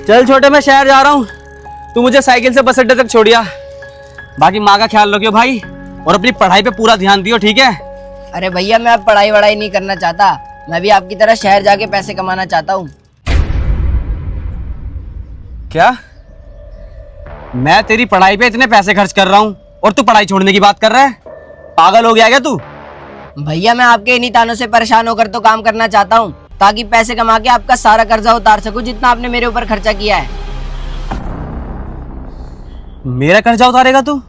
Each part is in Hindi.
चल छोटे, मैं शहर जा रहा हूँ, तू मुझे साइकिल से बस अड्डे तक छोड़िया। बाकी माँ का ख्याल रखियो भाई, और अपनी पढ़ाई पे पूरा ध्यान दियो, ठीक है? अरे भैया मैं अब पढ़ाई वढ़ाई नहीं करना चाहता, मैं भी आपकी तरह शहर जाके पैसे कमाना चाहता हूँ। क्या? मैं तेरी पढ़ाई पे इतने पैसे खर्च कर रहा हूँ और तू पढ़ाई छोड़ने की बात कर रहा है? पागल हो गया क्या तू? भैया मैं आपके इन्हीं तानों से परेशान होकर तो काम करना चाहता हूँ, ताकि पैसे कमा के आपका सारा कर्जा उतार सकूं जितना आपने मेरे ऊपर खर्चा किया है। मेरा कर्जा उतारेगा तू?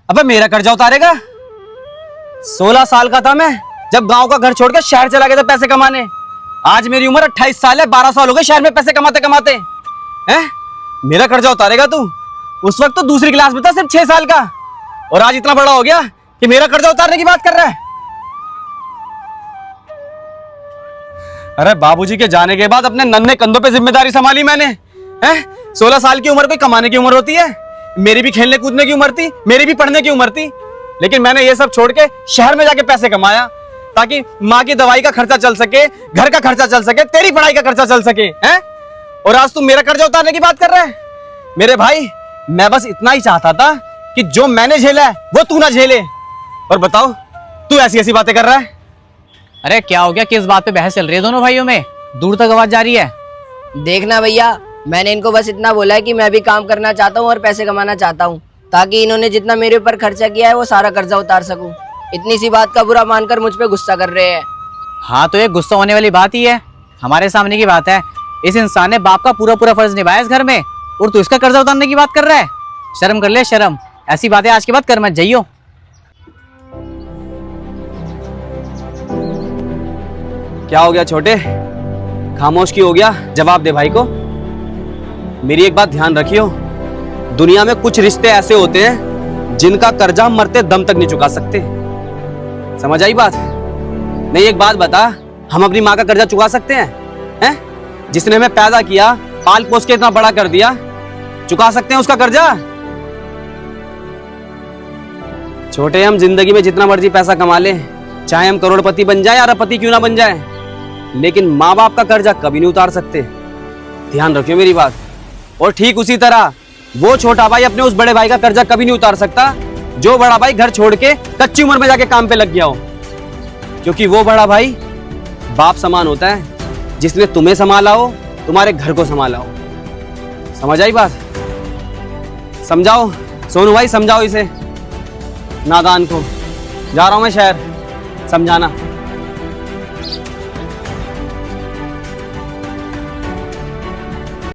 अबे मेरा कर्जा उतारेगा? 16 साल का था मैं जब गांव का घर छोड़कर शहर चला गया था पैसे कमाने। आज मेरी उम्र 28 साल है, 12 साल हो गए शहर में पैसे कमाते कमाते। हैं? मेरा कर्जा उतारेगा तू? उस वक्त तो दूसरी क्लास में था, सिर्फ 6 साल का, और आज इतना बड़ा हो गया कि मेरा कर्जा उतारने की बात कर रहा है। अरे बाबूजी के जाने के बाद अपने नन्हे कंधों पे जिम्मेदारी संभाली मैंने। हैं? 16 साल की उम्र कोई कमाने की उम्र होती है? मेरी भी खेलने कूदने की उम्र थी, मेरी भी पढ़ने की उम्र थी, लेकिन मैंने ये सब छोड़ के शहर में जाके पैसे कमाया ताकि माँ की दवाई का खर्चा चल सके, घर का खर्चा चल सके, तेरी पढ़ाई का खर्चा चल सके। हैं? और आज तू मेरा कर्जा उतारने की बात कर रहा है? मेरे भाई, मैं बस इतना ही चाहता था कि जो मैंने झेला है वो तू ना झेले। और बताओ, तू ऐसी ऐसी बातें कर रहा है? अरे क्या हो गया, किस बात पे बहस चल रही है दोनों भाइयों में? दूर तक आवाज जा रही है। देखना भैया, मैंने इनको बस इतना बोला है कि मैं भी काम करना चाहता हूँ और पैसे कमाना चाहता हूँ, ताकि इन्होंने जितना मेरे ऊपर खर्चा किया है वो सारा कर्जा उतार सकूं। इतनी सी बात का बुरा मानकर मुझ पे गुस्सा कर रहे हैं। हाँ तो ये गुस्सा होने वाली बात ही है, हमारे सामने की बात है। इस इंसान ने बाप का पूरा पूरा फर्ज निभाया इस घर में, और तू इसका कर्जा उतारने की बात कर रहा है? शर्म कर ले, शर्म। ऐसी बातें आज के बाद कर मत जाइयो। क्या हो गया छोटे, खामोश क्यों हो गया? जवाब दे भाई को। मेरी एक बात ध्यान रखियो, दुनिया में कुछ रिश्ते ऐसे होते हैं जिनका कर्जा हम मरते दम तक नहीं चुका सकते। समझ आई बात? नहीं, एक बात बता, हम अपनी माँ का कर्जा चुका सकते हैं? हैं? जिसने हमें पैदा किया, पाल पोस के इतना बड़ा कर दिया, चुका सकते हैं उसका कर्जा? छोटे, हम जिंदगी में जितना मर्जी पैसा कमा ले, चाहे हम करोड़पति बन जाए या अरबपति क्यों ना बन जाए, लेकिन माँ बाप का कर्जा कभी नहीं उतार सकते। ध्यान रखियो मेरी बात। और ठीक उसी तरह वो छोटा भाई अपने उस बड़े भाई का कर्जा कभी नहीं उतार सकता जो बड़ा भाई घर छोड़ के कच्ची उम्र में जाके काम पे लग गया हो, क्योंकि वो बड़ा भाई बाप समान होता है जिसने तुम्हें संभाला हो, तुम्हारे घर को संभाला हो। समझ आई बात? समझाओ सोनू भाई, समझाओ इसे नादान को। जा रहा हूं मैं शहर, समझाना।